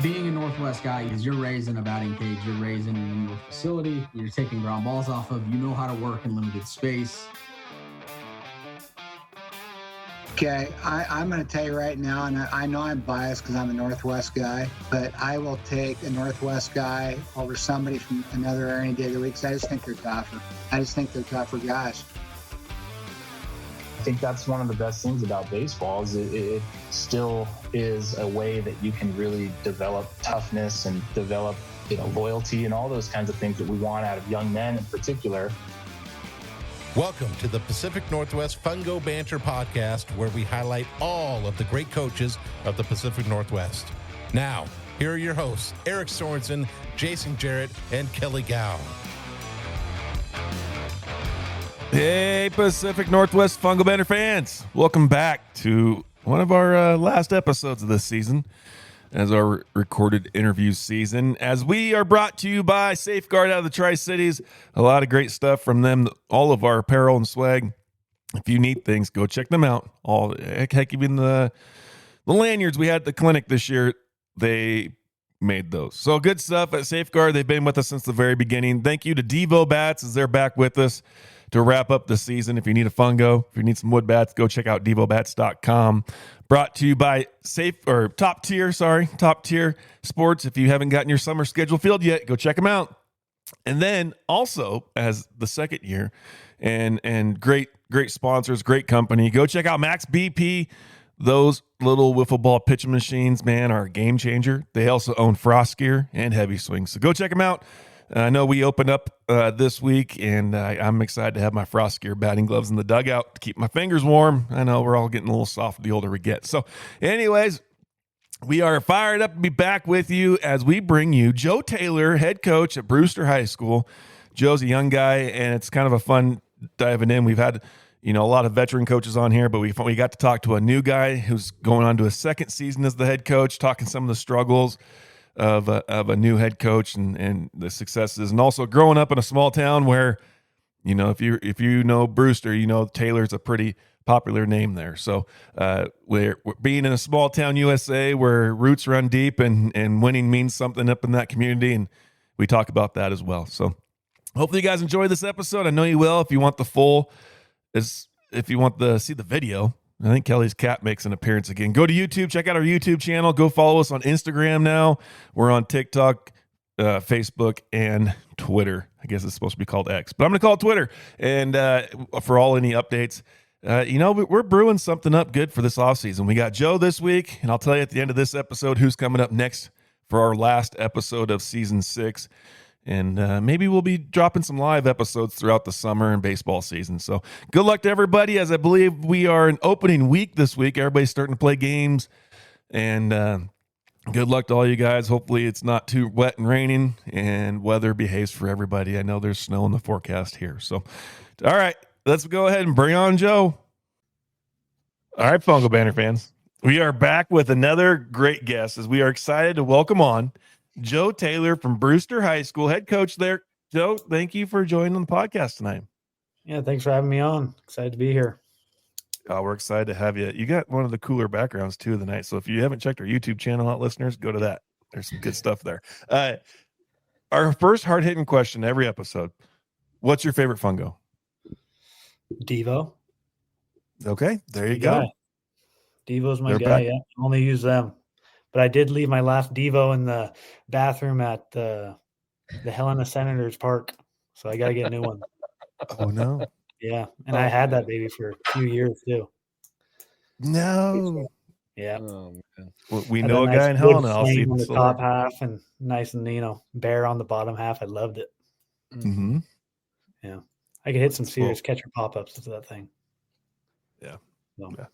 being a Northwest guy is you're raised in a batting cage, you're raised in an indoor facility, you're taking ground balls off of, you know how to work in limited space. Okay, I'm going to tell you right now, and I know I'm biased because I'm a Northwest guy, but I will take a Northwest guy over somebody from another area any day of the week because I just think they're tougher. I just think they're tougher guys. I think that's one of the best things about baseball is it still is a way that you can really develop toughness and develop, loyalty and all those kinds of things that we want out of young men in particular. Welcome to the Pacific Northwest Fungo Banter Podcast, where we highlight all of the great coaches of the Pacific Northwest. Now, here are your hosts, Eric Sorensen, Jason Jarrett, and Kelly Gow. Hey, Pacific Northwest Fungo Banter fans. Welcome back to one of our last episodes of this season as our recorded interview season, as we are brought to you by Safeguard out of the Tri-Cities. A lot of great stuff from them, all of our apparel and swag. If you need things, go check them out. Heck, even the lanyards we had at the clinic this year, they made those. So good stuff at Safeguard. They've been with us since the very beginning. Thank you to Devo Bats as they're back with us to wrap up the season. If you need a fungo, if you need some wood bats, go check out devobats.com. Brought to you by Top Tier Sports. If you haven't gotten your summer schedule filled yet, go check them out. And then also, as the second year, and great sponsors, great company, go check out Max BP. Those little wiffle ball pitching machines, man, are a game changer. They also own Frost Gear and Heavy Swings. So go check them out. I know we opened up this week, and I'm excited to have my Frost Gear batting gloves in the dugout to keep my fingers warm. I know we're all getting a little soft the older we get. So anyways, we are fired up to be back with you as we bring you Joe Taylor, head coach at Brewster High School. Joe's a young guy, and it's kind of a fun diving in. We've had a lot of veteran coaches on here, but we got to talk to a new guy who's going on to his second season as the head coach, talking some of the struggles of a new head coach and the successes, and also growing up in a small town where, if you know Brewster, Taylor's a pretty popular name there. So we're being in a small town USA where roots run deep and winning means something up in that community, and we talk about that as well. So hopefully you guys enjoy this episode. I know you will. If you want to see the video, I think Kelly's cat makes an appearance again. Go to YouTube, check out our YouTube channel. Go follow us on Instagram now. We're on TikTok, Facebook, and Twitter. I guess it's supposed to be called X, but I'm going to call it Twitter. And for any updates, we're brewing something up good for this offseason. We got Joe this week, and I'll tell you at the end of this episode who's coming up next for our last episode of Season 6. And maybe we'll be dropping some live episodes throughout the summer and baseball season. So good luck to everybody, as I believe we are in opening week this week. Everybody's starting to play games. And good luck to all you guys. Hopefully it's not too wet and raining and weather behaves for everybody. I know there's snow in the forecast here. So, all right, let's go ahead and bring on Joe. All right, Fungo Banner fans. We are back with another great guest as we are excited to welcome on Joe Taylor from Brewster High School, head coach there. Joe, thank you for joining the podcast tonight. Yeah, thanks for having me on. Excited to be here. We're excited to have you. You got one of the cooler backgrounds too of the night. So if you haven't checked our YouTube channel out, listeners, go to that. There's some good stuff there. Our first hard-hitting question every episode. What's your favorite fungo? Devo. Okay, there you go. Devo's my guy. Yeah, I only use them. But I did leave my last Devo in the bathroom at the Helena Senators Park. So I got to get a new one. Oh, no. Yeah. And I had that baby for a few years, too. No. Yeah. Oh, man. Well, we know a guy in Helena. I'll see on the top half and nice and, bare on the bottom half. I loved it. Mm-hmm. Yeah. I could hit some serious catcher pop-ups with that thing. Yeah. So. Yeah.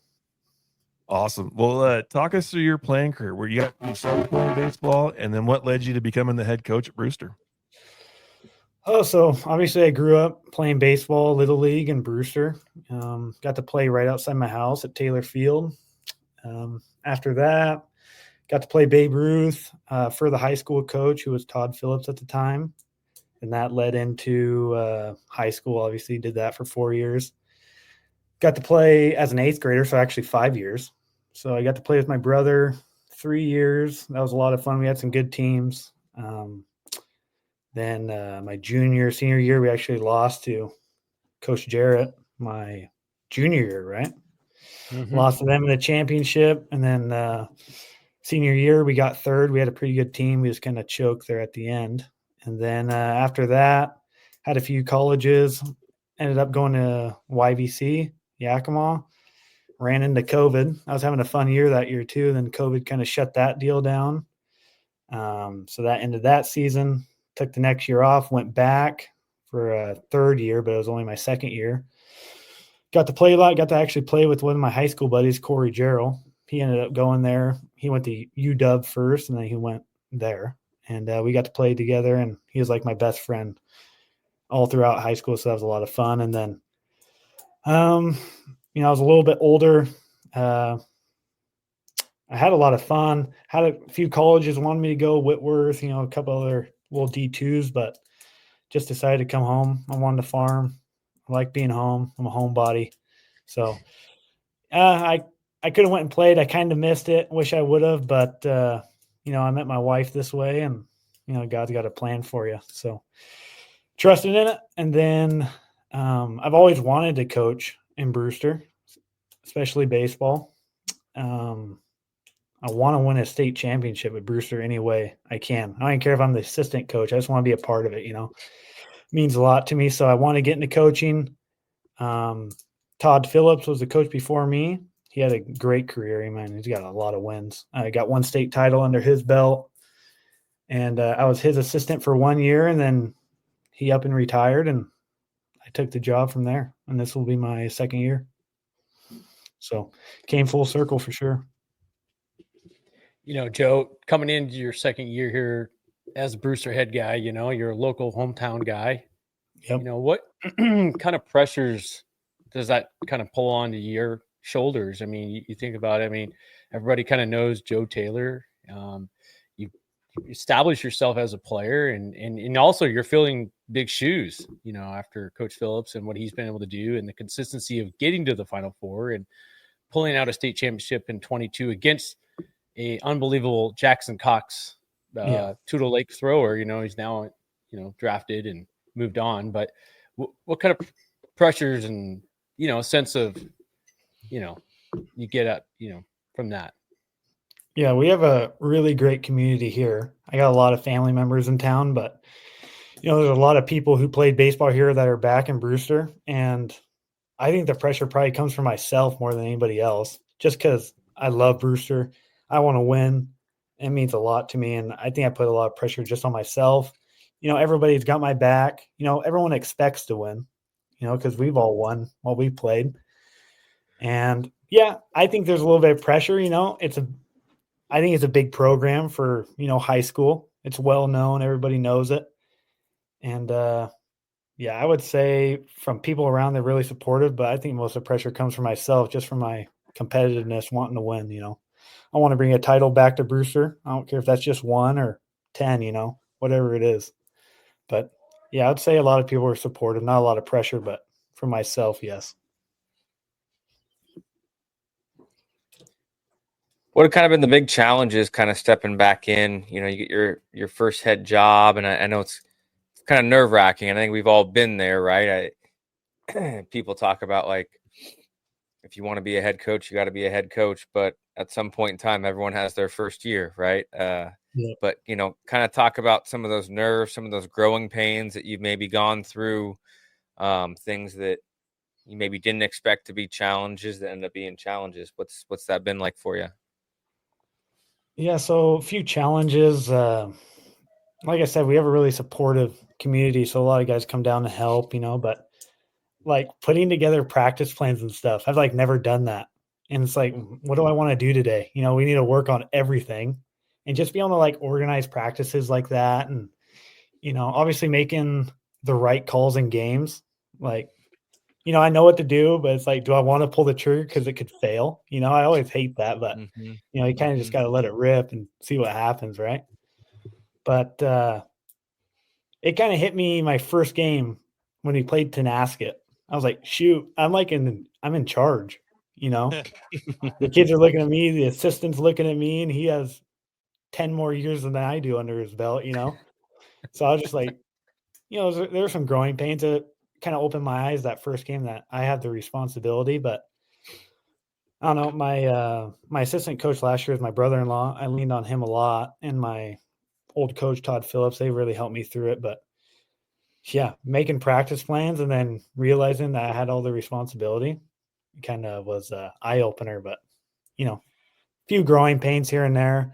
Awesome. Well, talk us through your playing career. Where you started playing baseball, and then what led you to becoming the head coach at Brewster? Oh, so obviously I grew up playing baseball, Little League in Brewster. Got to play right outside my house at Taylor Field. After that, got to play Babe Ruth for the high school coach, who was Todd Phillips at the time. And that led into high school. Obviously did that for 4 years. Got to play as an 8th grader, so actually 5 years. So I got to play with my brother 3 years. That was a lot of fun. We had some good teams. Then my senior year, we actually lost to Coach Jarrett my junior year, right? Mm-hmm. Lost to them in the championship. And then senior year, we got third. We had a pretty good team. We just kind of choked there at the end. And then after that, had a few colleges, ended up going to YVC, Yakima, ran into COVID. I was having a fun year that year too. Then COVID kind of shut that deal down. So that ended that season. Took the next year off, went back for a third year, but it was only my second year. Got to play a lot, got to actually play with one of my high school buddies, Corey Jarrell. He ended up going there. He went to UW first, and then he went there. And we got to play together, and he was like my best friend all throughout high school, so that was a lot of fun. And then, I was a little bit older. I had a lot of fun. Had a few colleges wanted me to go, Whitworth, a couple other little D2s, but just decided to come home. I wanted to farm. I like being home. I'm a homebody. So I could have went and played. I kind of missed it. Wish I would have, but, I met my wife this way, and, God's got a plan for you. So trusted in it. And then I've always wanted to coach in Brewster, especially baseball. I want to win a state championship at Brewster any way I can. I don't care if I'm the assistant coach. I just want to be a part of it, It means a lot to me. So I want to get into coaching. Todd Phillips was the coach before me. He had a great career. He's got a lot of wins. I got one state title under his belt. And I was his assistant for 1 year, and then he up and retired, and I took the job from there. And this will be my second year. So came full circle for sure. Joe, coming into your second year here as a Brewster head guy, you're a local hometown guy. Yep. What kind of pressures does that kind of pull onto your shoulders? I mean, you think about it. Everybody kind of knows Joe Taylor. You establish yourself as a player, and also you're filling big shoes, after Coach Phillips and what he's been able to do, and the consistency of getting to the Final Four and pulling out a state championship in 22 against a unbelievable Jackson Cox, Toutle Lake thrower. He's now, drafted and moved on. But what kind of pressures and, sense of, you get at, from that? Yeah, we have a really great community here. I got a lot of family members in town, but, there's a lot of people who played baseball here that are back in Brewster. And I think the pressure probably comes from myself more than anybody else, just because I love Brewster. I want to win. It means a lot to me. And I think I put a lot of pressure just on myself. Everybody's got my back. Everyone expects to win, because we've all won while we played. And yeah, I think there's a little bit of pressure. I think it's a big program for, high school. It's well known. Everybody knows it. And I would say from people around, they're really supportive, but I think most of the pressure comes from myself, just from my competitiveness, wanting to win. I want to bring a title back to Brewster. I don't care if that's just 1 or 10, whatever it is. But yeah, I'd say a lot of people are supportive, not a lot of pressure, but for myself, yes. What have kind of been the big challenges kind of stepping back in? You get your first head job, and I know it's kind of nerve-wracking, and I think we've all been there, right? People talk about, like, if you want to be a head coach, you got to be a head coach, but at some point in time, everyone has their first year, right? But, kind of talk about some of those nerves, some of those growing pains that you've maybe gone through, things that you maybe didn't expect to be challenges that end up being challenges. What's that been like for you? Yeah, so a few challenges. Like I said, we have a really supportive community, so a lot of guys come down to help, but like putting together practice plans and stuff, I've never done that. And it's like, what do I want to do today? We need to work on everything and just be able to organize practices like that. And, obviously making the right calls in games. I know what to do, but it's like, do I want to pull the trigger because it could fail? I always hate that, but you kind of just got to let it rip and see what happens. Right. But it kind of hit me my first game when we played Tenasket. I was like, shoot, I'm in charge. The kids are looking at me, the assistant's looking at me, and he has 10 more years than I do under his belt, So I was just like, there were some growing pains that kind of opened my eyes that first game that I had the responsibility. But I don't know, my assistant coach last year was my brother-in-law. I leaned on him a lot, and my old coach, Todd Phillips, they really helped me through it. But yeah, making practice plans and then realizing that I had all the responsibility kind of was an eye-opener. But, a few growing pains here and there.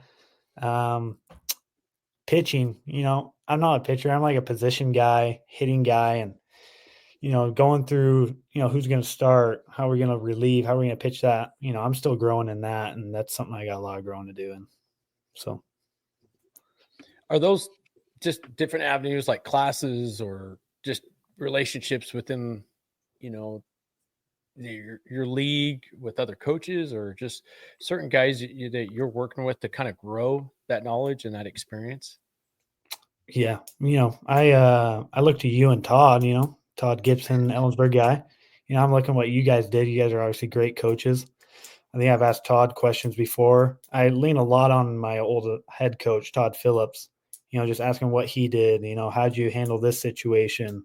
Pitching, I'm not a pitcher. I'm like a position guy, hitting guy, and, going through, who's going to start, how we're going to relieve, how we're going to pitch that. I'm still growing in that, and that's something I got a lot of growing to do in. So. Are those just different avenues like classes or just relationships within, your league with other coaches, or just certain guys that you're working with to kind of grow that knowledge and that experience? Yeah. I look to you and Todd, Todd Gibson, Ellensburg guy. I'm looking what you guys did. You guys are obviously great coaches. I think I've asked Todd questions before. I lean a lot on my old head coach, Todd Phillips, just asking what he did, how'd you handle this situation?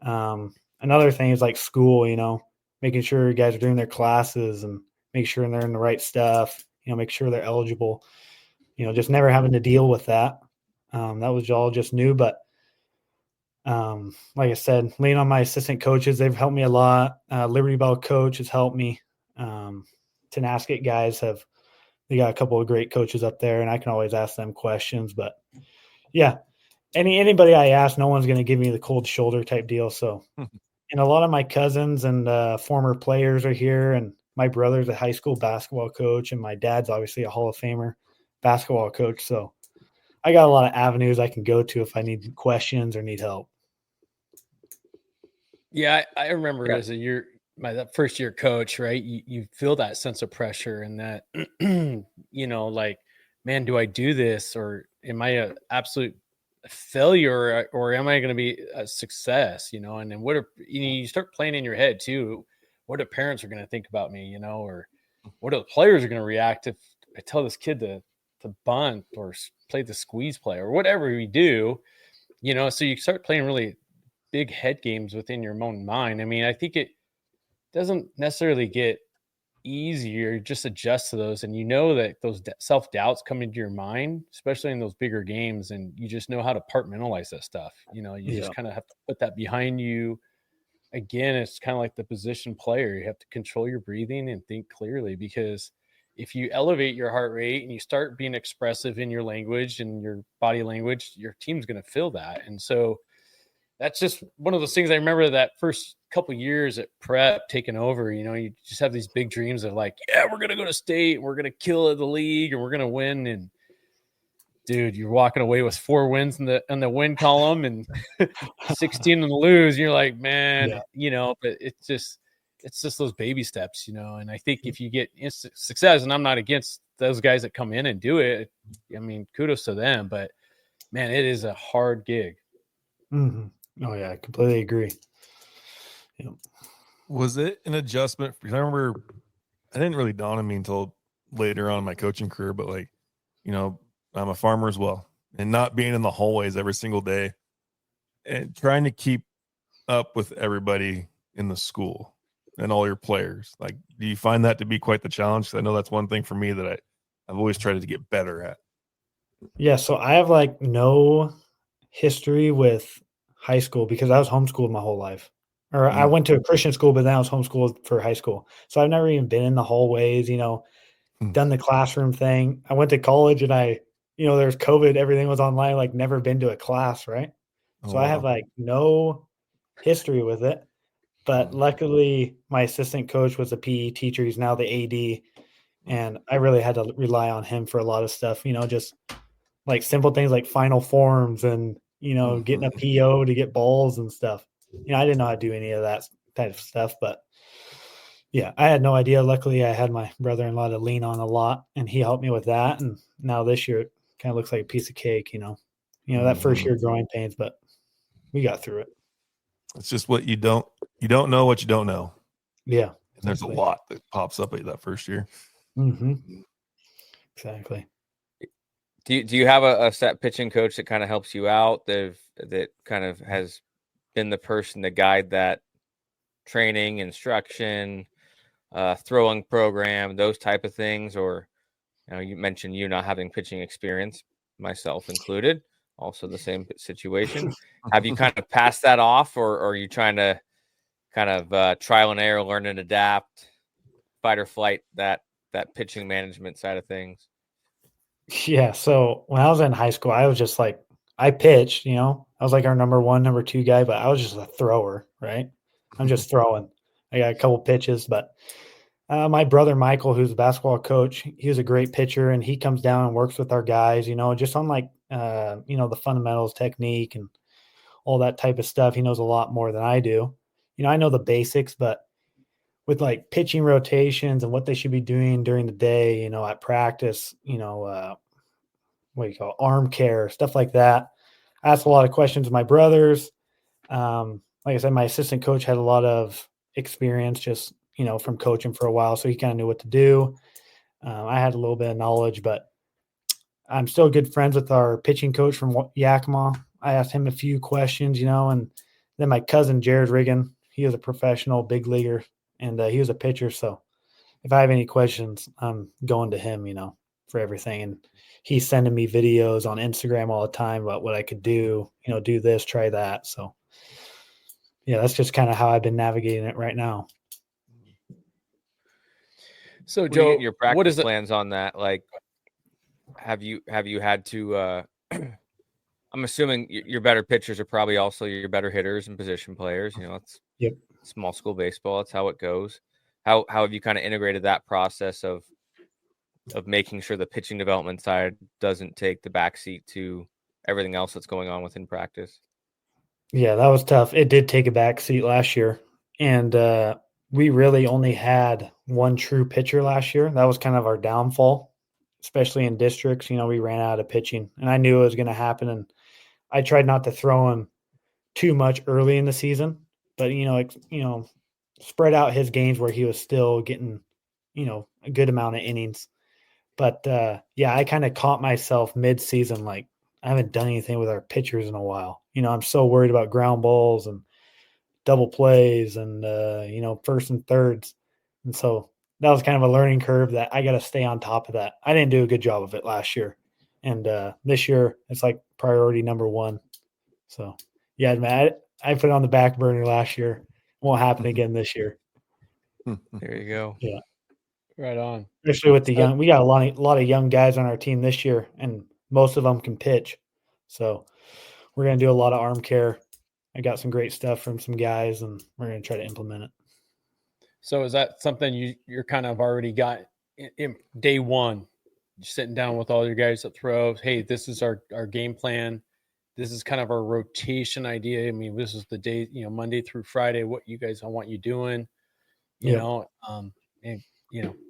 Another thing is like school, making sure guys are doing their classes and make sure they're in the right stuff, make sure they're eligible, just never having to deal with that. That was all just new, but like I said, lean on my assistant coaches. They've helped me a lot. Liberty Bell coach has helped me. Tenasket guys they got a couple of great coaches up there, and I can always ask them questions. But yeah, anybody I ask, no one's going to give me the cold shoulder type deal. So, and a lot of my cousins and former players are here, and my brother's a high school basketball coach, and my dad's obviously a Hall of Famer basketball coach. So I got a lot of avenues I can go to if I need questions or need help. Yeah, I remember as that first year coach, right? You feel that sense of pressure and that, like, man, do I do this, or am I an absolute failure, or am I going to be a success? And then what are you start playing in your head too? What are parents are going to think about me, or what are the players are going to react if I tell this kid to bunt or play the squeeze play or whatever we do, so you start playing really big head games within your own mind. I mean, I think it doesn't necessarily get easier, just adjust to those. And that those self-doubts come into your mind, especially in those bigger games. And you just know how to compartmentalize that stuff. Just kind of have to put that behind you. Again, it's kind of like the position player. You have to control your breathing and think clearly, because if you elevate your heart rate and you start being expressive in your language and your body language, your team's going to feel that. And so that's just one of those things. I remember that first couple of years at prep taking over, you just have these big dreams of like, yeah, we're going to go to state and we're going to kill the league and we're going to win. And dude, you're walking away with 4 wins in the win column and 16 in the lose. And you're like, man, but it's just those baby steps, and I think if you get instant success, and I'm not against those guys that come in and do it, I mean, kudos to them, but man, it is a hard gig. Mm-hmm. Oh yeah, I completely agree. Yep. Was it an adjustment? Because I remember I didn't really dawn on me until later on in my coaching career, but I'm a farmer as well, and not being in the hallways every single day and trying to keep up with everybody in the school and all your players. Like, do you find that to be quite the challenge? 'Cause I know that's one thing for me that I've always tried to get better at. Yeah. So I have no history with high school because I was homeschooled my whole life. Or I went to a Christian school, but then I was homeschooled for high school. So I've never even been in the hallways, done the classroom thing. I went to college and there's COVID, everything was online, never been to a class, right? So I have no history with it. But luckily my assistant coach was a PE teacher. He's now the AD. And I really had to rely on him for a lot of stuff, just like simple things like final forms and, getting a PO to get balls and stuff. I didn't know how to do any of that type of stuff, but yeah, I had no idea. Luckily I had my brother-in-law to lean on a lot and he helped me with that. And now this year it kind of looks like a piece of cake, that first year growing pains, but we got through it. It's just what you don't know what you don't know. Yeah. And there's a lot that pops up that first year. Mm-hmm. Exactly. Do you have a set pitching coach that kind of helps you out, that kind of has been the person to guide that training, instruction, throwing program, those type of things? Or, you mentioned you not having pitching experience, myself included, also the same situation. Have you kind of passed that off, or are you trying to kind of trial and error, learn and adapt, fight or flight, that pitching management side of things? Yeah. So when I was in high school, I was just like, I pitched, I was like our number 1, number 2 guy, but I was just a thrower, right? I'm just throwing. I got a couple pitches, but my brother Michael, who's a basketball coach, he was a great pitcher, and he comes down and works with our guys, just on like, the fundamentals, technique, and all that type of stuff. He knows a lot more than I do. I know the basics, but with like pitching rotations and what they should be doing during the day, at practice, what do you call it? Arm care, stuff like that. I asked a lot of questions of my brothers. Like I said, my assistant coach had a lot of experience just, from coaching for a while. So he kind of knew what to do. I had a little bit of knowledge, but I'm still good friends with our pitching coach from Yakima. I asked him a few questions, and then my cousin, Jared Riggin, he was a professional big leaguer, and he was a pitcher. So if I have any questions, I'm going to him, for everything. And he's sending me videos on Instagram all the time about what I could do, do this, try that. So yeah, that's just kind of how I've been navigating it right now. So Joe, your practice plans on that? Like, have you had to, I'm assuming your better pitchers are probably also your better hitters and position players. It's small school baseball. That's how it goes. How have you kind of integrated that process of making sure the pitching development side doesn't take the backseat to everything else that's going on within practice? Yeah, that was tough. It did take a backseat last year. And we really only had one true pitcher last year. That was kind of our downfall, especially in districts. We ran out of pitching, and I knew it was going to happen. And I tried not to throw him too much early in the season, but, spread out his games where he was still getting, a good amount of innings. But I kind of caught myself mid-season, like I haven't done anything with our pitchers in a while. I'm so worried about ground balls and double plays and, first and thirds. And so that was kind of a learning curve that I got to stay on top of that. I didn't do a good job of it last year. And this year it's like priority number 1. So yeah, man, I put it on the back burner last year. Won't happen again this year. There you go. Yeah. Right on. Especially with the young, we got a lot of young guys on our team this year, and most of them can pitch. So we're going to do a lot of arm care. I got some great stuff from some guys, and we're going to try to implement it. So is that something you're kind of already got in day one, sitting down with all your guys that throw, hey, this is our game plan. This is kind of our rotation idea. I mean, this is the day, Monday through Friday, what you guys, I want you doing, and,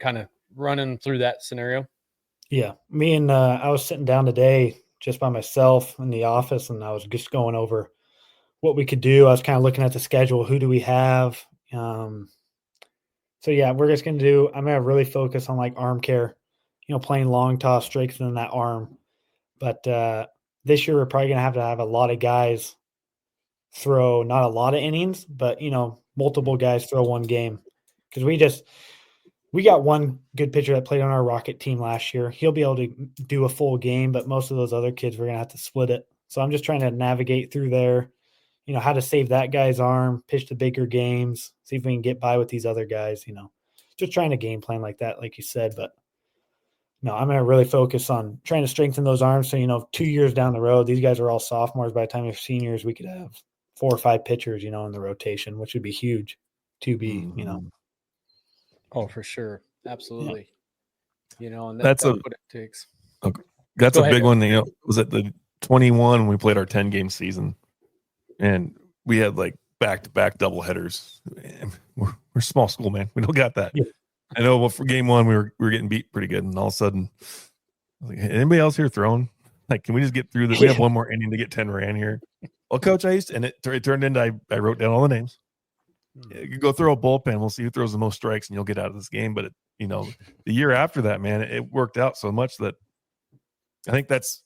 kind of running through that scenario. Yeah. Me and I was sitting down today just by myself in the office, and I was just going over what we could do. I was kind of looking at the schedule. Who do we have? So yeah, we're just going to I'm going to really focus on like arm care, playing long toss, strengthening that arm. But this year we're probably going to have a lot of guys throw, not a lot of innings, but, multiple guys throw one game. Because we got one good pitcher that played on our Rocket team last year. He'll be able to do a full game, but most of those other kids, we're going to have to split it. So I'm just trying to navigate through there, how to save that guy's arm, pitch the bigger games, see if we can get by with these other guys, just trying to game plan like that, like you said. But no, I'm going to really focus on trying to strengthen those arms. So, 2 years down the road, these guys are all sophomores. By the time they're seniors, we could have 4 or 5 pitchers, in the rotation, which would be huge to be, Oh, for sure. Absolutely. Yeah. And that's what it takes. Okay. That's Go a ahead. big one. Was at the 21 when we played our 10-game season, and we had like back-to-back double headers. We're small school, man. We don't got that. Yeah. I know. Well, for game 1, we were getting beat pretty good, and all of a sudden, I was like, hey, anybody else here throwing? Like, can we just get through this? We have one more inning to get 10 ran here. Well, coach, and it turned into I wrote down all the names. You go throw a bullpen. We'll see who throws the most strikes, and you'll get out of this game. But the year after that, man, it worked out so much that I think that's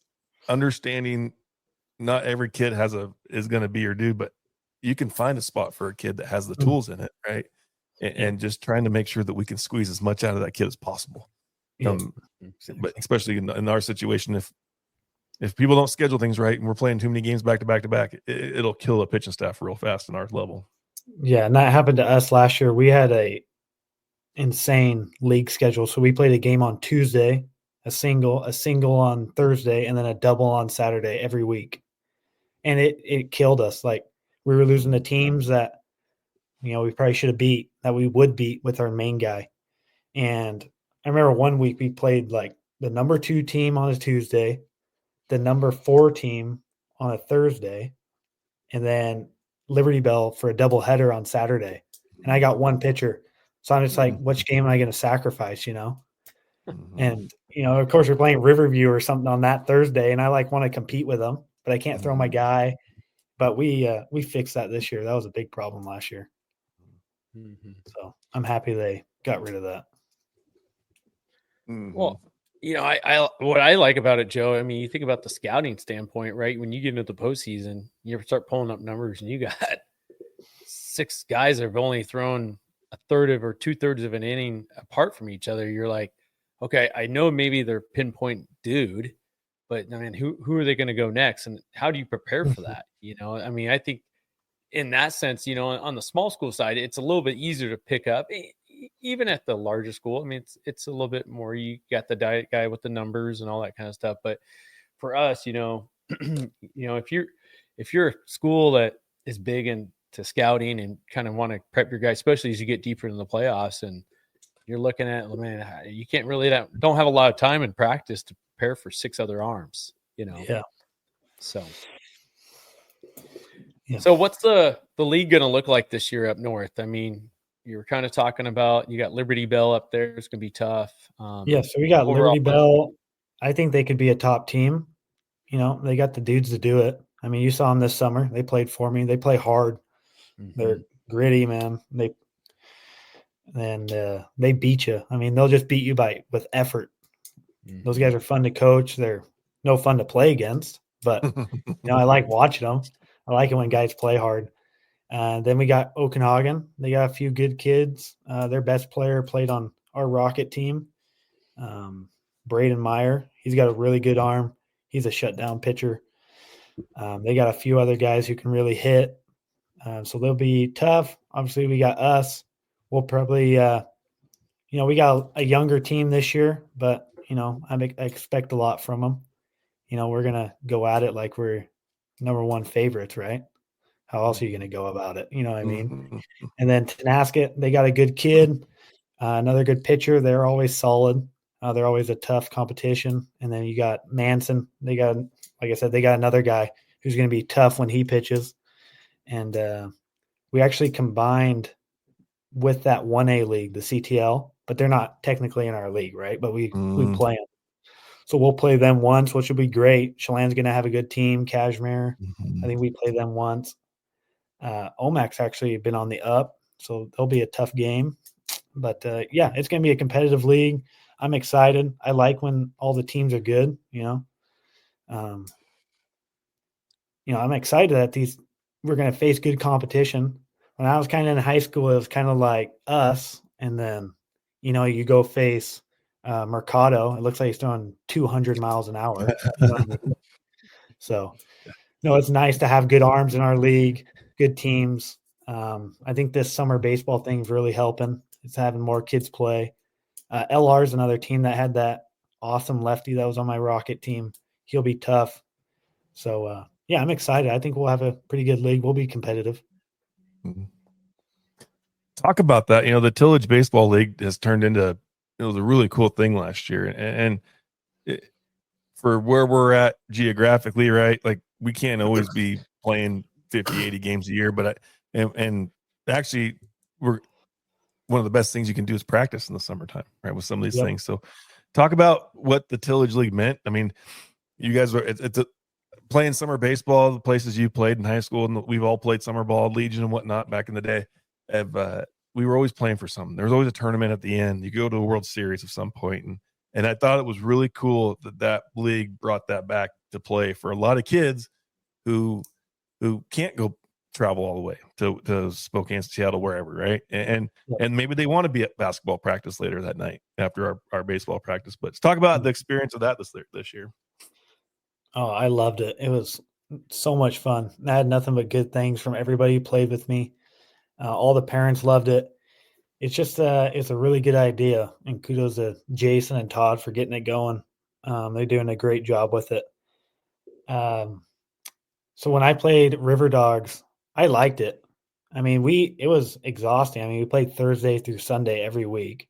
understanding. Not every kid is going to be your dude, but you can find a spot for a kid that has the tools in it, right? And just trying to make sure that we can squeeze as much out of that kid as possible. But especially in our situation, if people don't schedule things right and we're playing too many games back to back to back, it'll kill a pitching staff real fast in our level. Yeah, and that happened to us last year. We had a insane league schedule. So we played a game on Tuesday, a single on Thursday, and then a double on Saturday every week. And it killed us. Like, we were losing to teams that, we probably should have beat, that we would beat with our main guy. And I remember one week we played like the number 2 team on a Tuesday, the number 4 team on a Thursday, and then Liberty Bell for a doubleheader on Saturday. And I got one pitcher. So I'm just like, which game am I going to sacrifice, And, of course, we're playing Riverview or something on that Thursday, and I want to compete with them, but I can't throw my guy. But we fixed that this year. That was a big problem last year. So I'm happy they got rid of that. Well, I what I like about it, Joe, I mean, you think about the scouting standpoint, right? When you get into the postseason, you start pulling up numbers and you got 6 guys that have only thrown a third of or 2/3 of an inning apart from each other. You're like, okay, I know maybe they're pinpoint dude, but I mean, who are they going to go next? And how do you prepare for that? I mean, I think in that sense, on the small school side, it's a little bit easier to pick up. Even at the larger school, I mean, it's a little bit more. You got the diet guy with the numbers and all that kind of stuff. But for us, if you're a school that is big into scouting and kind of want to prep your guys, especially as you get deeper in the playoffs, and you're looking at, man, you can't really don't have a lot of time in practice to prepare for 6 other arms. Yeah. So. Yeah. So what's the league going to look like this year up north? I mean, you were kind of talking about, you got Liberty Bell up there. It's going to be tough. So we got Liberty Bell. I think they could be a top team. They got the dudes to do it. I mean, you saw them this summer. They played for me. They play hard. They're gritty, man. They beat you. I mean, they'll just beat you with effort. Those guys are fun to coach. They're no fun to play against, but I like watching them. I like it when guys play hard. Then we got Okanagan. They got a few good kids. Their best player played on our Rocket team, Braden Meyer. He's got a really good arm. He's a shutdown pitcher. They got a few other guys who can really hit. So they'll be tough. Obviously, we got us. We'll probably, we got a younger team this year, but, I expect a lot from them. We're going to go at it like we're number 1 favorites, right? How else are you going to go about it? You know what I mean? And then Tenasket, they got a good kid, another good pitcher. They're always solid. They're always a tough competition. And then you got Manson. They got, like I said, they got another guy who's going to be tough when he pitches. And we actually combined with that 1A league, the CTL, but they're not technically in our league, right? But we play them. So we'll play them once, which will be great. Chelan's going to have a good team. Cashmere, I think we play them once. Omac's actually been on the up, so they'll be a tough game. But, it's going to be a competitive league. I'm excited. I like when all the teams are good, I'm excited that we're going to face good competition. When I was kind of in high school, it was kind of like us, and then, you go face Mercado. It looks like he's throwing 200 miles an hour. So, it's nice to have good arms in our league, good teams. I think this summer baseball thing is really helping. It's having more kids play. LR is another team that had that awesome lefty that was on my Rocket team. He'll be tough. So, I'm excited. I think we'll have a pretty good league. We'll be competitive. Talk about that. The Tillage Baseball League has turned into, it was a really cool thing last year. And for where we're at geographically, right? Like, we can't always be playing 50, 80 games a year, but actually one of the best things you can do is practice in the summertime, right? With some of these things. So talk about what the Tillage League meant. I mean, you guys were, it's playing summer baseball, the places you played in high school, and we've all played summer ball, Legion and whatnot back in the day. we were always playing for something. There was always a tournament at the end. You go to a World Series at some point, and I thought it was really cool that league brought that back to play for a lot of kids who can't go travel all the way to Spokane, Seattle, wherever, right? And maybe they want to be at basketball practice later that night after our baseball practice. But let's talk about the experience of that this year. Oh, I loved it. It was so much fun. I had nothing but good things from everybody who played with me. All the parents loved it. It's just it's a really good idea, and kudos to Jason and Todd for getting it going. They're doing a great job with it. So when I played River Dogs, I liked it. I mean, it was exhausting. I mean, we played Thursday through Sunday every week.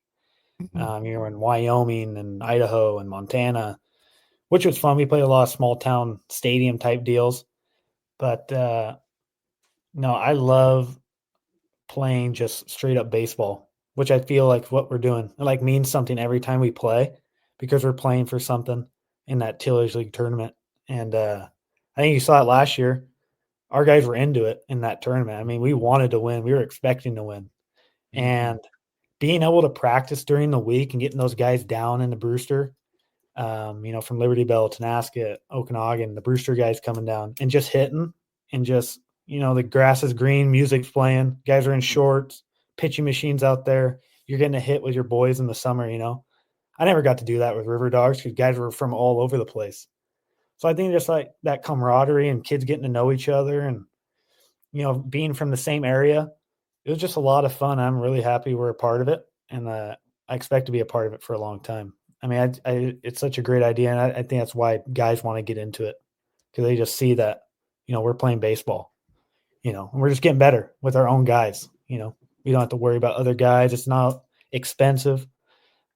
Mm-hmm. You were in Wyoming and Idaho and Montana, which was fun. We played a lot of small town stadium type deals. But no, I love playing just straight up baseball, which I feel like what we're doing. It like means something every time we play because we're playing for something in that Tillage League tournament. And I think you saw it last year. Our guys were into it in that tournament. I mean, we wanted to win. We were expecting to win. And being able to practice during the week and getting those guys down into Brewster, from Liberty Bell, Tenasket, Okanagan, the Brewster guys coming down and just hitting and just, the grass is green, music's playing, guys are in shorts, pitching machines out there. You're getting a hit with your boys in the summer, I never got to do that with River Dogs because guys were from all over the place. So I think just like that camaraderie and kids getting to know each other and, being from the same area, it was just a lot of fun. I'm really happy we're a part of it. And I expect to be a part of it for a long time. I mean, it's such a great idea. And I think that's why guys want to get into it because they just see that, we're playing baseball, and we're just getting better with our own guys. We don't have to worry about other guys. It's not expensive.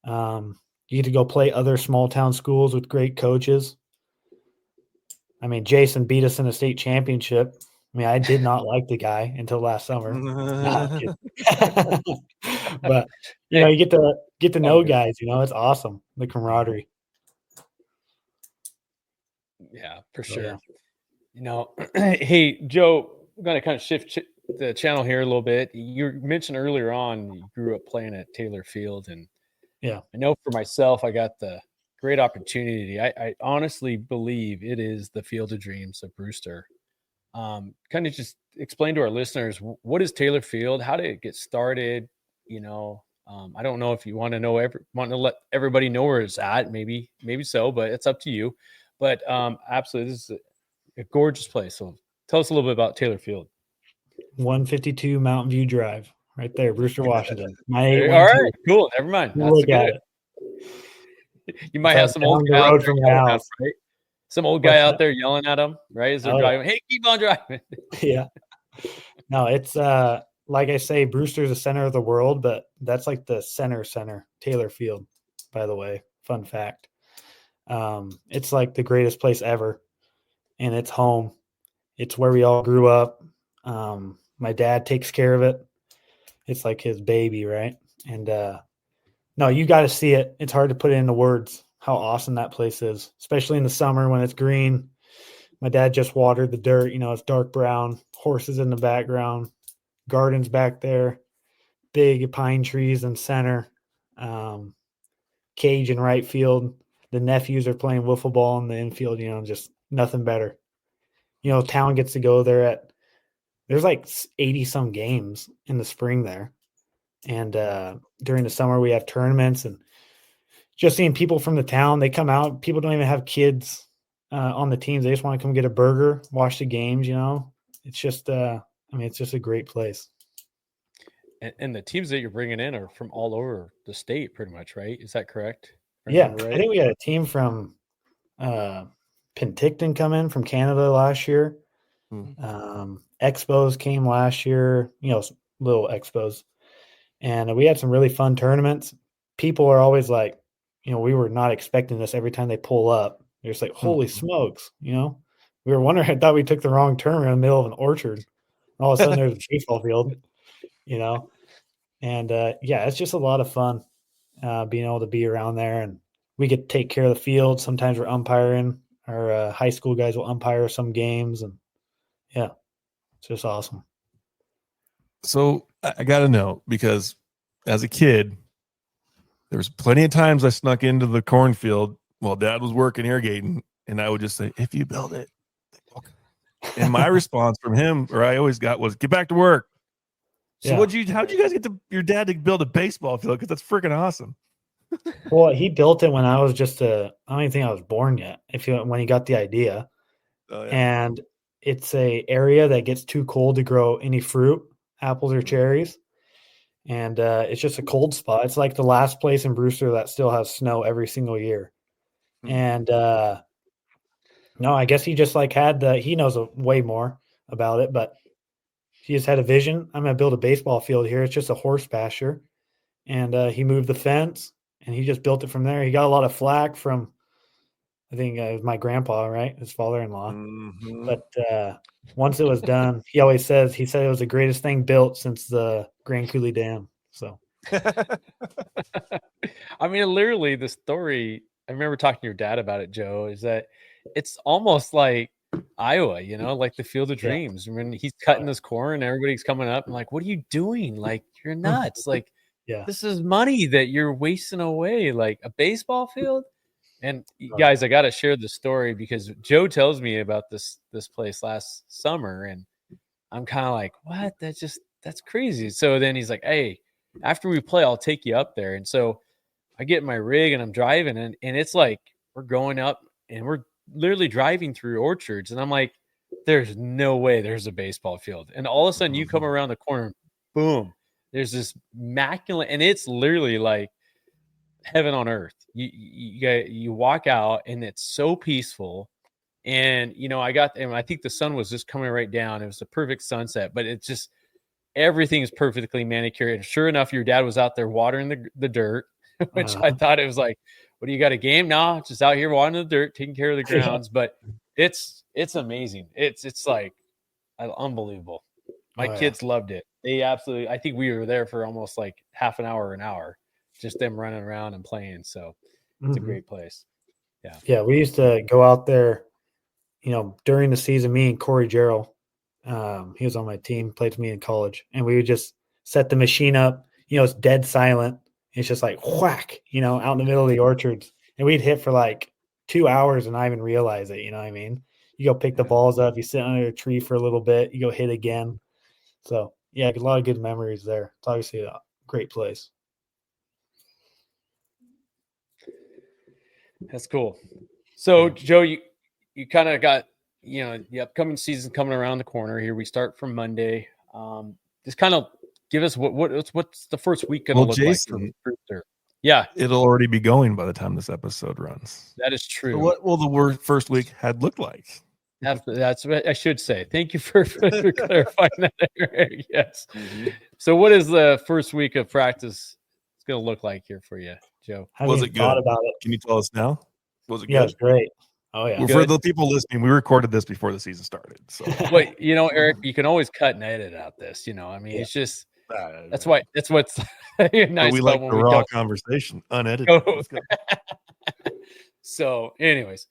You get to go play other small town schools with great coaches. I mean, Jason beat us in a state championship. I mean, I did not like the guy until last summer. But you get to know guys. It's awesome, the camaraderie. Yeah, for sure. Yeah. Hey Joe, I'm gonna kind of shift the channel here a little bit. You mentioned earlier on you grew up playing at Taylor Field, and I know for myself, I got the great opportunity. I honestly believe it is the Field of Dreams of Brewster. Kind of just explain to our listeners, what is Taylor Field? How did it get started? I don't know if you want to let everybody know where it's at. Maybe so, but it's up to you. But absolutely, this is a gorgeous place. So tell us a little bit about Taylor Field. 152 Mountain View Drive, right there, Brewster, Washington. All right, cool. Never mind. That's good. You might have some old guy out there yelling at him, right? Some old guy out there yelling at him, right? As they're driving, hey, keep on driving. Yeah. No, it's like I say, Brewster's the center of the world, but that's like the center, Taylor Field, by the way. Fun fact. It's like the greatest place ever, and it's home. It's where we all grew up. My dad takes care of it. It's like his baby, right? And no, you got to see it. It's hard to put it into words how awesome that place is, especially in the summer when it's green. My dad just watered the dirt. It's dark brown, horses in the background, gardens back there, big pine trees in center, cage in right field. The nephews are playing wiffle ball in the infield, just nothing better. Town gets to go there there's like 80 some games in the spring there. And during the summer we have tournaments, and just seeing people from the town, they come out. People don't even have kids on the teams. They just want to come get a burger, watch the games, It's just, it's just a great place. And the teams that you're bringing in are from all over the state pretty much, right? Is that correct? Yeah. Right? I think we had a team from Penticton come in from Canada last year. Expos came last year, little expos. And we had some really fun tournaments. People are always like, we were not expecting this every time they pull up. They're just like, holy smokes, we were wondering, I thought we took the wrong turn in the middle of an orchard. All of a sudden there's a baseball field, And it's just a lot of fun being able to be around there. And we get to take care of the field. Sometimes we're umpiring. Our high school guys will umpire some games. And, it's just awesome. So I got to know, because as a kid, there was plenty of times I snuck into the cornfield while Dad was working irrigating, and I would just say, "If you build it," and my response from him, or I always got, was, "Get back to work." So how'd you guys get your dad to build a baseball field? Because that's freaking awesome. Well, he built it when I was I don't even think I was born yet. When he got the idea, and it's a area that gets too cold to grow any fruit, apples or cherries, and it's just a cold spot. It's like the last place in Brewster that still has snow every single year, and no, I guess he just he knows way more about it, but he just had a vision. I'm going to build a baseball field here. It's just a horse pasture, and he moved the fence. And he just built it from there. He got a lot of flack from, I think it was my grandpa, right? His father-in-law. Mm-hmm. But once it was done, he said it was the greatest thing built since the Grand Coulee Dam. So, I mean, literally the story, I remember talking to your dad about it, Joe, is that it's almost like Iowa, like the Field of Dreams. When he's cutting this corn, everybody's coming up and like, what are you doing? Like, you're nuts. Like, this is money that you're wasting away, like a baseball field. And guys, I got to share the story because Joe tells me about this place last summer, and I'm kind of like, what? That's crazy. So then he's like, hey, after we play, I'll take you up there. And so I get in my rig and I'm driving, and it's like we're going up and we're literally driving through orchards, and I'm like, there's no way there's a baseball field. And all of a sudden you come around the corner, boom. There's this immaculate, and it's literally like heaven on earth. You walk out, and it's so peaceful. And I think the sun was just coming right down. It was a perfect sunset, but it's just everything is perfectly manicured. And sure enough, your dad was out there watering the dirt, which I thought it was like, what do you got, a game? No, just out here watering the dirt, taking care of the grounds. But it's amazing. It's like unbelievable. My kids loved it. They absolutely, I think we were there for almost like half an hour, just them running around and playing. So it's a great place. Yeah. Yeah. We used to go out there, during the season, me and Corey Jarrell, he was on my team, played with me in college, and we would just set the machine up, it's dead silent. It's just like whack, out in the middle of the orchards, and we'd hit for like 2 hours and not even realize it. You know what I mean? You go pick the balls up, you sit under a tree for a little bit, you go hit again. So, yeah, a lot of good memories there. It's obviously a great place. That's cool. So, Joe, you kind of got, the upcoming season coming around the corner here. We start from Monday. Just kind of give us what's the first week going to look like for Brewster? Yeah. It'll already be going by the time this episode runs. That is true. So what will the first week had looked like? That's what I should say. Thank you for clarifying that, Eric. Yes. Mm-hmm. So what is the first week of practice going to look like here for you, Joe? Was it good? About it. Can you tell us now? Was it good? Yeah, it was great. Oh, yeah. Well, for the people listening, we recorded this before the season started. So, but Eric, you can always cut and edit out this. It's just that's what's nice. We like the raw conversation, unedited. So, anyways,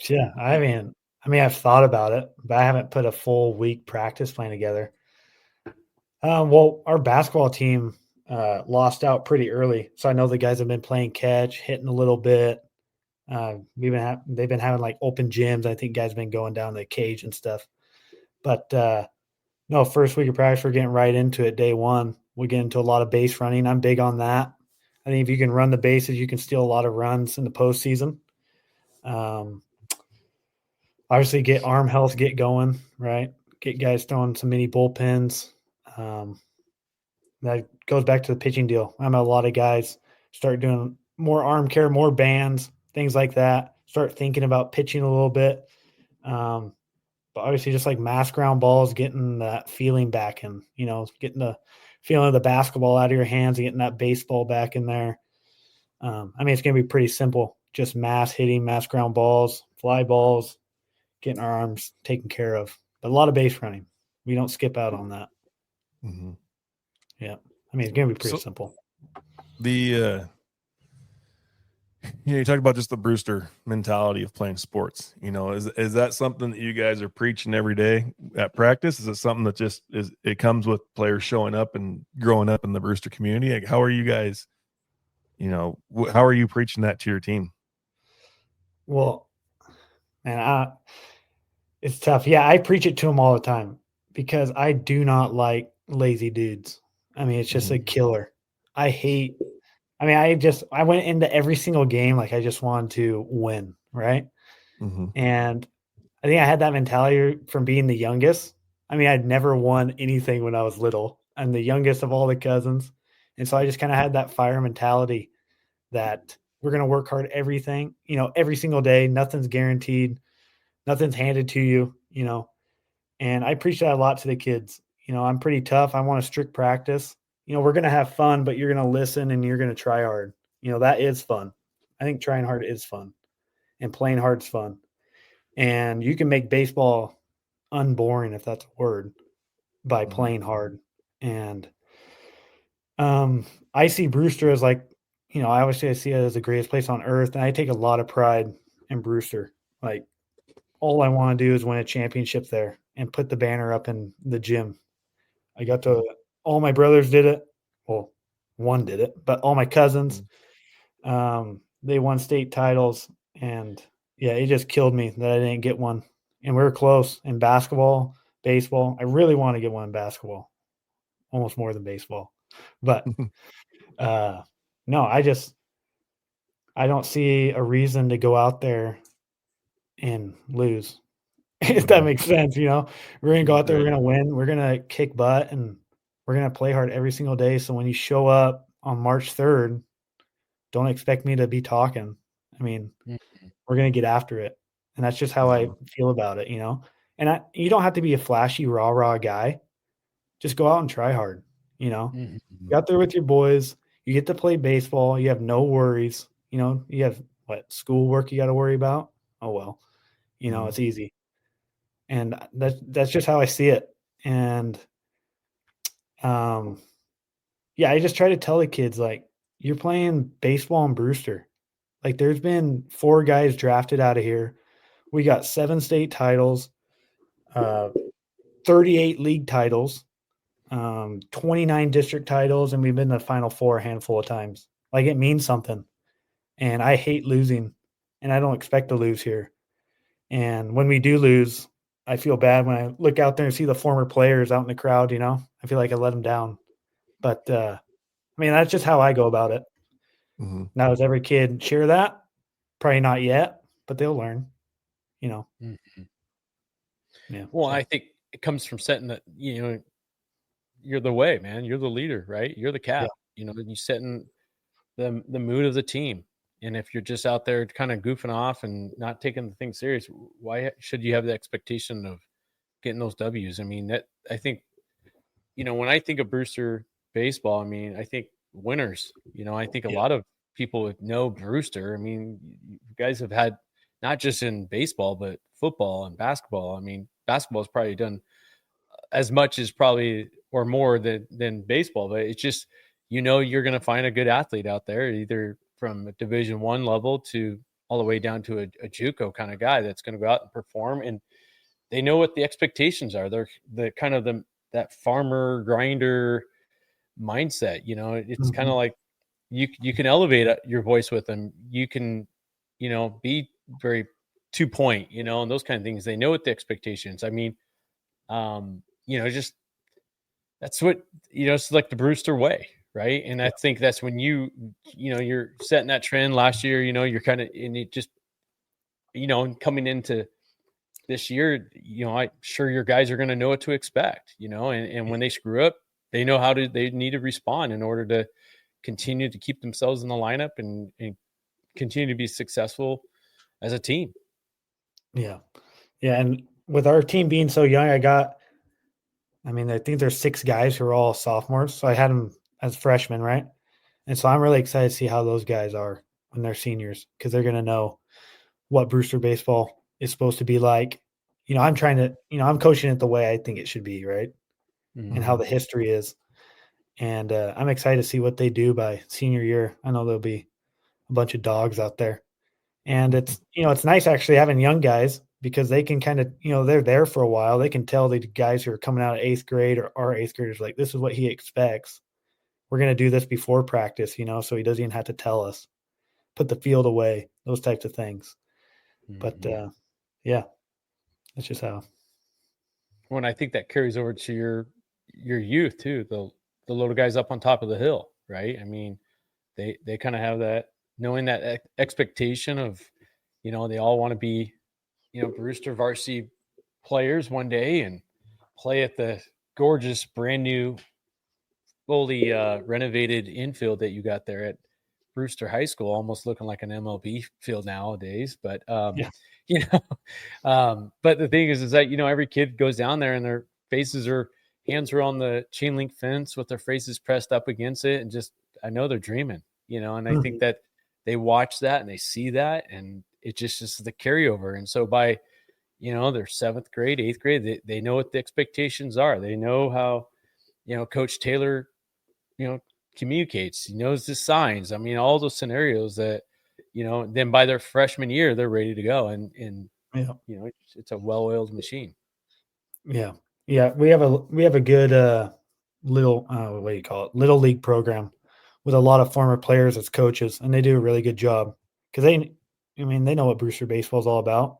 yeah, I mean, I've thought about it, but I haven't put a full week practice plan together. Well, our basketball team lost out pretty early, so I know the guys have been playing catch, hitting a little bit. They've been having like open gyms. I think guys have been going down the cage and stuff. But no, first week of practice, we're getting right into it. Day one, we get into a lot of base running. I'm big on that. I think if you can run the bases, you can steal a lot of runs in the postseason. Obviously, get arm health, get going, right? Get guys throwing some mini bullpens. That goes back to the pitching deal. I'm a lot of guys start doing more arm care, more bands, things like that. Start thinking about pitching a little bit. But obviously just like mass ground balls, getting that feeling back and, getting the feeling of the basketball out of your hands and getting that baseball back in there. It's going to be pretty simple. Just mass hitting, mass ground balls, fly balls, getting our arms taken care of. But a lot of base running. We don't skip out on that. Mm-hmm. Yeah. It's going to be pretty simple. You You talk about just the Brewster mentality of playing sports. Is that something that you guys are preaching every day at practice? Is it something that just it comes with players showing up and growing up in the Brewster community? Like, how are you guys, how are you preaching that to your team? Well, and it's tough. Yeah, I preach it to them all the time because I do not like lazy dudes. I mean, it's just a killer. I went into every single game like I just wanted to win, right? And I think I had that mentality from being the youngest. I mean, I'd never won anything when I was little. I'm the youngest of all the cousins. And so I just kind of had that fire mentality that we're going to work hard every single day. Nothing's guaranteed. Nothing's handed to you, and I preach that a lot to the kids. I'm pretty tough. I want a strict practice. We're going to have fun, but you're going to listen and you're going to try hard. That is fun. I think trying hard is fun and playing hard's fun. And you can make baseball unboring, if that's a word, by playing hard. And I see Brewster as like, I always say I see it as the greatest place on earth. And I take a lot of pride in Brewster. Like, all I want to do is win a championship there and put the banner up in the gym. All my brothers did it. Well, one did it, but all my cousins, they won state titles. And yeah, it just killed me that I didn't get one. And we were close in basketball, baseball. I really want to get one in basketball, almost more than baseball. But no, I don't see a reason to go out there and lose. If that makes sense, we're going to go out there, we're going to win, we're going to kick butt, and we're going to play hard every single day. So when you show up on March 3rd, don't expect me to be talking. I mean, we're going to get after it. And that's just how I feel about it, and you don't have to be a flashy rah guy. Just go out and try hard. You out there with your boys, you get to play baseball. You have no worries. You have schoolwork you got to worry about. Oh, well, it's easy. And that's just how I see it. And, I just try to tell the kids, like, you're playing baseball in Brewster. Like, there's been 4 guys drafted out of here. We got 7 state titles, 38 league titles, 29 district titles, and we've been to the Final Four a handful of times. Like, it means something. And I hate losing, and I don't expect to lose here. And when we do lose, I feel bad when I look out there and see the former players out in the crowd, I feel like I let them down. But, that's just how I go about it. Now, does every kid share that? Probably not yet, but they'll learn, Yeah. Well, I think it comes from setting that, you're the way, man. You're the leader, right? You're the cap, and you setting the mood of the team. And if you're just out there kind of goofing off and not taking the thing serious, why should you have the expectation of getting those W's? I mean, I think, when I think of Brewster baseball, I think winners. I think a lot of people know Brewster. You guys have had not just in baseball, but football and basketball. Basketball has probably done as much as probably or more than baseball, but it's just, you're going to find a good athlete out there, either from a Division I level to all the way down to a JUCO kind of guy that's going to go out and perform. And they know what the expectations are. They're the kind of that farmer grinder mindset. It's kind of like you can elevate your voice with them. You can, be very 2-point, and those kind of things. They know what the expectations. Just that's what, it's like the Brewster way. Right. And I think that's when you're setting that trend last year, you're kind of, and it just, coming into this year, I'm sure your guys are going to know what to expect, and when they screw up, they know they need to respond in order to continue to keep themselves in the lineup and continue to be successful as a team. Yeah. Yeah. And with our team being so young, I think there's 6 guys who are all sophomores. So I had them as freshmen, right? And so I'm really excited to see how those guys are when they're seniors, because they're going to know what Brewster baseball is supposed to be like. I'm trying to, I'm coaching it the way I think it should be, right? And how the history is. And I'm excited to see what they do by senior year. I know they'll be a bunch of dogs out there. And it's, it's nice actually having young guys because they can kind of, they're there for a while. They can tell the guys who are coming out of 8th grade or our 8th graders, like, this is what he expects. We're going to do this before practice, so he doesn't even have to tell us. Put the field away, those types of things. But yeah, that's just how. When I think that carries over to your youth too, the little guys up on top of the hill, right? I mean, they kind of have that, knowing that expectation of, they all want to be, Brewster varsity players one day and play at the gorgeous brand new, fully renovated infield that you got there at Brewster High School, almost looking like an MLB field nowadays. But but the thing is that every kid goes down there and their hands are on the chain link fence with their faces pressed up against it, and just I know they're dreaming, and I think that they watch that and they see that, and it just is the carryover. And so by their 7th grade, 8th grade, they know what the expectations are. They know how Coach Taylor communicates. He knows the signs. I mean, all those scenarios that then by their freshman year they're ready to go, and it's a well-oiled machine. We have a good little what do you call it, little league program with a lot of former players as coaches, and they do a really good job because they know what Brewster baseball is all about.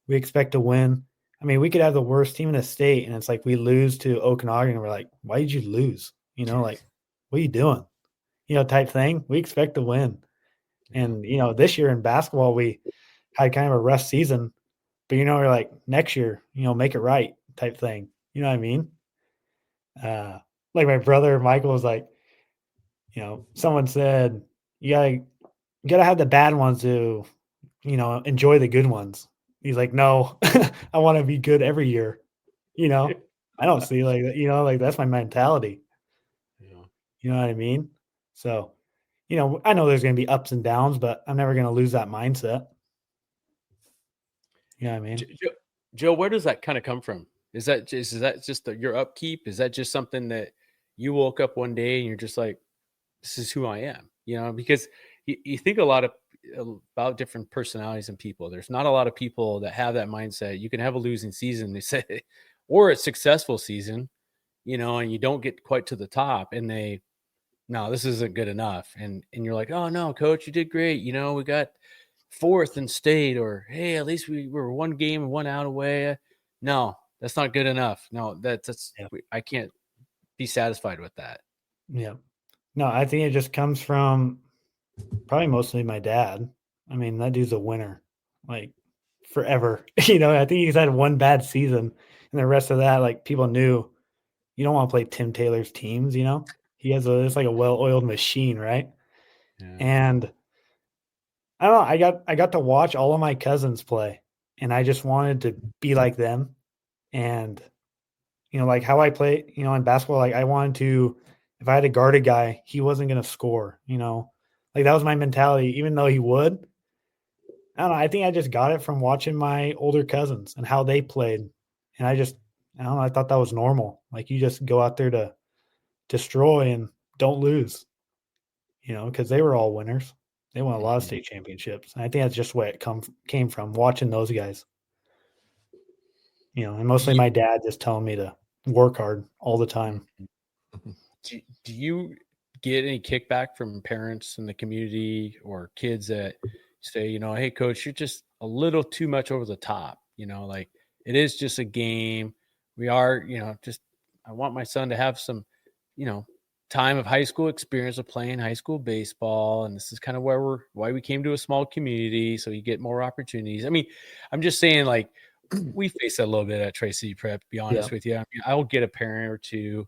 We expect to win. I mean, we could have the worst team in the state, and it's like we lose to Okanagan, and we're like, why did you lose? Like, what are you doing? Type thing. We expect to win. And, this year in basketball, we had kind of a rough season, but, we're like, next year, make it right type thing. You know what I mean? Like my brother Michael was like, someone said, you gotta have the bad ones to, enjoy the good ones. He's like, no, I want to be good every year. I don't see like that, like that's my mentality. You know what I mean? So, I know there's going to be ups and downs, but I'm never going to lose that mindset. You know what I mean? Joe, where does that kind of come from? Is that just your upkeep? Is that just something that you woke up one day and you're just like, this is who I am? Because you think a lot about different personalities and people. There's not a lot of people that have that mindset. You can have a losing season, they say, or a successful season, and you don't get quite to the top, and no, this isn't good enough. And you're like, oh no, coach, you did great. We got 4th in state, or, hey, at least we were 1 game and 1 out away. No, that's not good enough. No, I can't be satisfied with that. Yeah. No, I think it just comes from probably mostly my dad. I mean, that dude's a winner, like forever. I think he's had 1 bad season, and the rest of that, like, people knew you don't want to play Tim Taylor's teams, it's like a well-oiled machine, right? Yeah. And I don't know, I got to watch all of my cousins play, and I just wanted to be like them. And like how I play, in basketball, like I wanted to, if I had to guard a guy, he wasn't going to score, like that was my mentality, even though he would. I don't know, I think I just got it from watching my older cousins and how they played. And I don't know, I thought that was normal. Like, you just go out there to destroy and don't lose, because they were all winners. They won a lot of state championships. And I think that's just where it came from, watching those guys. And mostly my dad just telling me to work hard all the time. Do you get any kickback from parents in the community or kids that say, hey, coach, you're just a little too much over the top? Like, it is just a game. We are, I want my son to have some, time of high school experience of playing high school baseball. And this is kind of why we came to a small community, so you get more opportunities. I mean, I'm just saying, like, we face that a little bit at Tri-City Prep, to be honest with you. I mean, I will get a parent or two,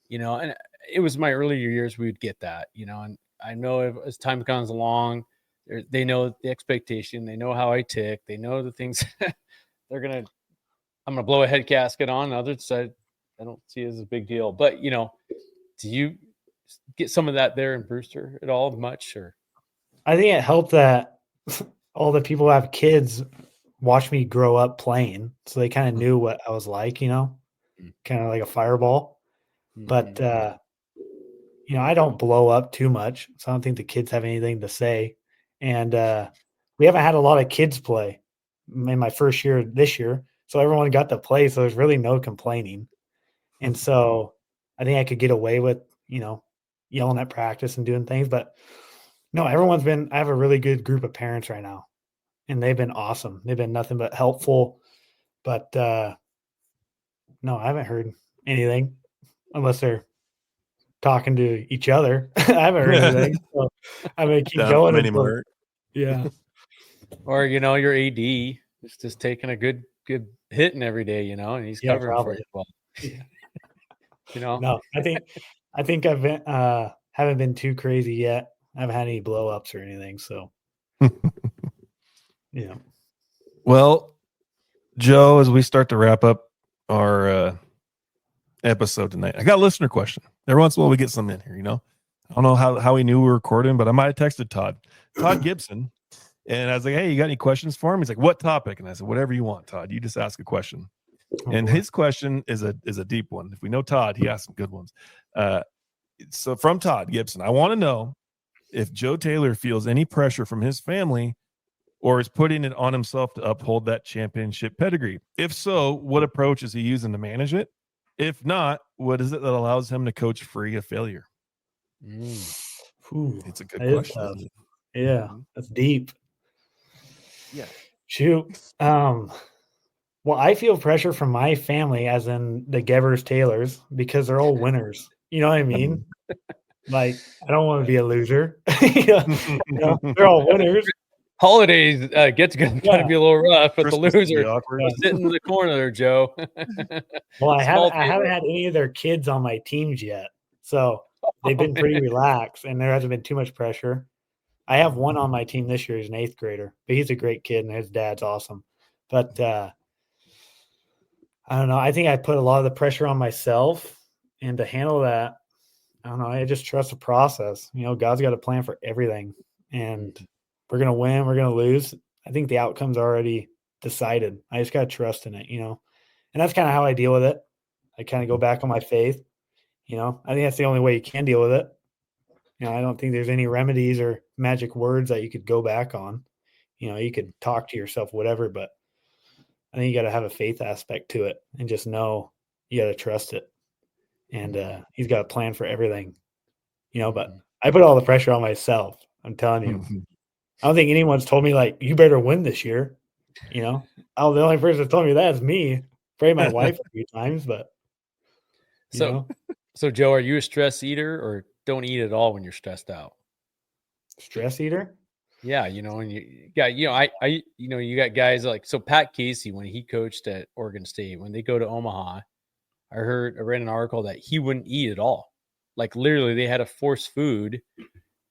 and it was my earlier years, we would get that, and I know as time goes along, they know the expectation, they know how I tick, they know the things I'm going to blow a head gasket on. The other side, I don't see it as a big deal. But, do you get some of that there in Brewster at all much? Or I think it helped that all the people who have kids watch me grow up playing. So they kind of knew what I was like, kind of like a fireball. But, I don't blow up too much. So I don't think the kids have anything to say. And we haven't had a lot of kids play in my first year this year. So everyone got to play. So there's really no complaining. And so I think I could get away with, yelling at practice and doing things. But no, I have a really good group of parents right now. And they've been awesome. They've been nothing but helpful. But no, I haven't heard anything unless they're talking to each other. I haven't heard anything. So I'm going to keep going. Until, yeah. Or, your AD is just taking a good hitting every day, and he's covering probably. for you well. No, I think I've been, haven't been too crazy yet. I haven't had any blow ups or anything. So, yeah. Well, Joe, as we start to wrap up our episode tonight, I got a listener question. Every once in a while we get some in here, I don't know how he knew we were recording, but I might have texted Todd Gibson. And I was like, hey, you got any questions for him? He's like, what topic? And I said, whatever you want, Todd. You just ask a question. And his question is a deep one. If we know Todd, he asks some good ones. So from Todd Gibson, I want to know if Joe Taylor feels any pressure from his family or is putting it on himself to uphold that championship pedigree. If so, what approach is he using to manage it? If not, what is it that allows him to coach free of failure? Ooh, it's a good question. Yeah, that's deep. Yeah. Shoot. Well, I feel pressure from my family, as in the Gevers Taylors, because they're all winners. You know what I mean? Like, I don't want to be a loser. They're all winners. Holidays gets going to be a little rough, but Christmas the loser sitting in the corner there, Joe. Well, I haven't had any of their kids on my teams yet, so they've been pretty relaxed, and there hasn't been too much pressure. I have one on my team this year. He's an 8th grader, but he's a great kid, and his dad's awesome. But I don't know. I think I put a lot of the pressure on myself, and to handle that, I don't know. I just trust the process. God's got a plan for everything, and we're going to win. We're going to lose. I think the outcome's already decided. I just got to trust in it, and that's kind of how I deal with it. I kind of go back on my faith. I think that's the only way you can deal with it. I don't think there's any remedies or magic words that you could go back on. You could talk to yourself, whatever, but I think you got to have a faith aspect to it and just know you got to trust it. And he's got a plan for everything, but I put all the pressure on myself. I'm telling you. I don't think anyone's told me, like, you better win this year. The only person that told me that is me. Probably my wife a few times, but so Joe, are you a stress eater or don't eat at all when you're stressed out? Stress eater? Yeah, and you got, you got guys like, so Pat Casey, when he coached at Oregon State, when they go to Omaha, I read an article that he wouldn't eat at all. Like, literally, they had to force food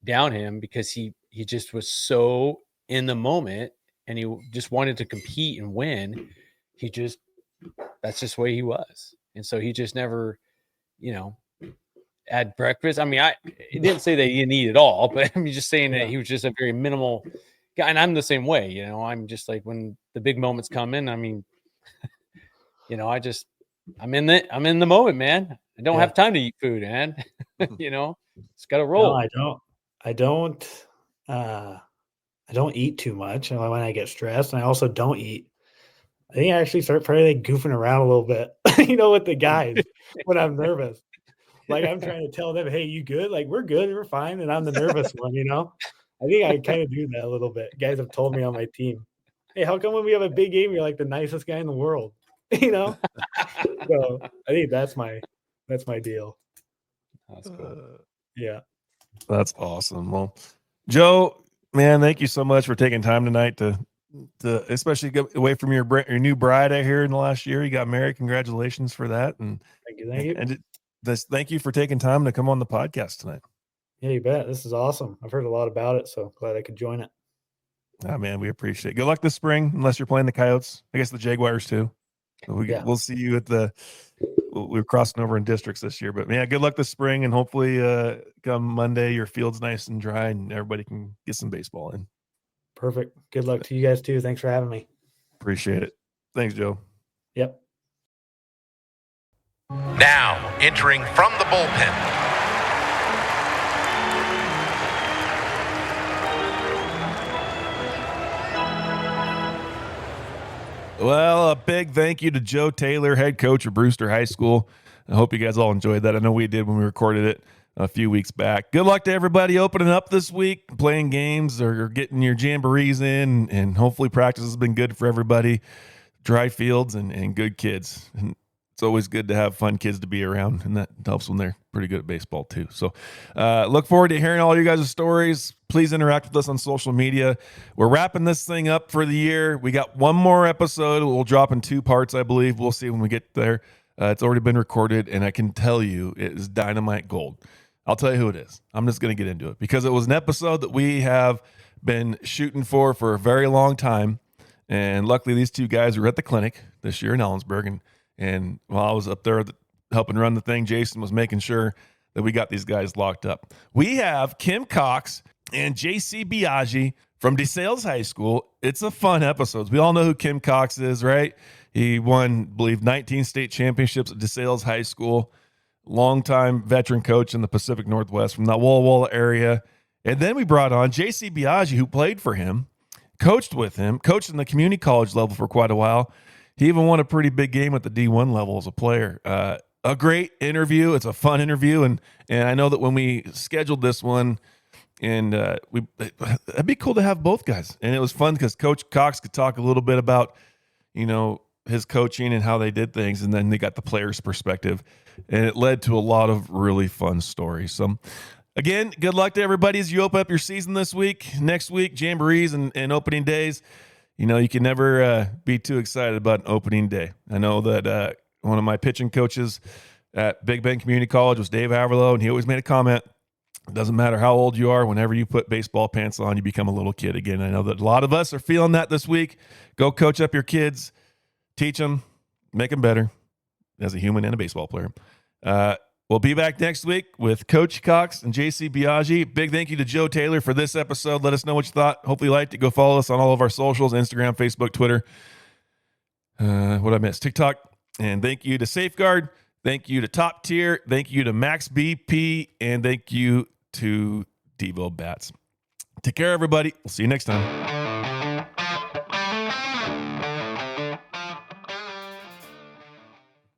down him because he just was so in the moment and he just wanted to compete and win. That's just the way he was. And so he just never, had breakfast. I mean, he didn't say that he didn't eat at all, but I'm just saying that he was just a very minimal guy. And I'm the same way, I'm just like, when the big moments come in, I mean, I'm in the moment, man. I don't have time to eat food, man. It's got to roll. No, I don't eat too much when I get stressed, and I also don't eat. I think I actually start probably goofing around a little bit, with the guys when I'm nervous. Like, I'm trying to tell them, hey, you good? Like, we're good, we're fine, and I'm the nervous one. I think I kind of do that a little bit. Guys have told me on my team, hey, how come when we have a big game, you're like the nicest guy in the world? So I think that's my deal. That's cool. Yeah. That's awesome. Well, Joe, man, thank you so much for taking time tonight to especially get away from your new bride out here in the last year. You got married. Congratulations for that. And thank you. And thank you for taking time to come on the podcast tonight. Yeah, you bet. This is awesome. I've heard a lot about it, so glad I could join it. Ah, man, we appreciate it. Good luck this spring, unless you're playing the Coyotes. I guess the Jaguars too. We'll see you at we're crossing over in districts this year, but good luck this spring, and hopefully come Monday your field's nice and dry and everybody can get some baseball in. Perfect. Good luck to you guys too. Thanks for having me. Appreciate it. Thanks, Joe. Yep. Now entering from the bullpen, Well, a big thank you to Joe Taylor, head coach of Brewster High School. I hope you guys all enjoyed that. I know we did when we recorded it a few weeks back. Good luck to everybody opening up this week, playing games or getting your jamborees in, and hopefully practice has been good for everybody. Dry fields and good kids. And it's always good to have fun kids to be around, and that helps when they're pretty good at baseball too. So look forward to hearing all you guys' stories. Please interact with us on social media. We're wrapping this thing up for the year. We got one more episode. We'll drop in 2 parts, I believe. We'll see when we get there. It's already been recorded, and I can tell you it is dynamite gold. I'll tell you who it is. I'm just going to get into it because it was an episode that we have been shooting for a very long time. And luckily, these 2 guys were at the clinic this year in Ellensburg. And while I was up there helping run the thing, Jason was making sure that we got these guys locked up. We have Kim Cox and JC Biaggi from DeSales High School. It's a fun episode. We all know who Kim Cox is, right? He won, I believe, 19 state championships at DeSales High School. Longtime veteran coach in the Pacific Northwest from that Walla Walla area. And then we brought on JC Biaggi, who played for him, coached with him, coached in the community college level for quite a while. He even won a pretty big game at the D1 level as a player. A great interview. It's a fun interview. And I know that when we scheduled this one, and it'd be cool to have both guys. And it was fun because Coach Cox could talk a little bit about, his coaching and how they did things. And then they got the player's perspective. And it led to a lot of really fun stories. So, again, good luck to everybody as you open up your season this week. Next week, jamborees and opening days. You can never be too excited about an opening day. I know that one of my pitching coaches at Big Bend Community College was Dave Haverlow, and he always made a comment. It doesn't matter how old you are. Whenever you put baseball pants on, you become a little kid again. I know that a lot of us are feeling that this week. Go coach up your kids. Teach them. Make them better as a human and a baseball player. We'll be back next week with Coach Cox and JC Biaggi. Big thank you to Joe Taylor for this episode. Let us know what you thought. Hopefully you liked it. Go follow us on all of our socials, Instagram, Facebook, Twitter. What I missed? TikTok. And thank you to Safeguard. Thank you to Top Tier. Thank you to Max BP. And thank you to Devo Bats. Take care, everybody. We'll see you next time.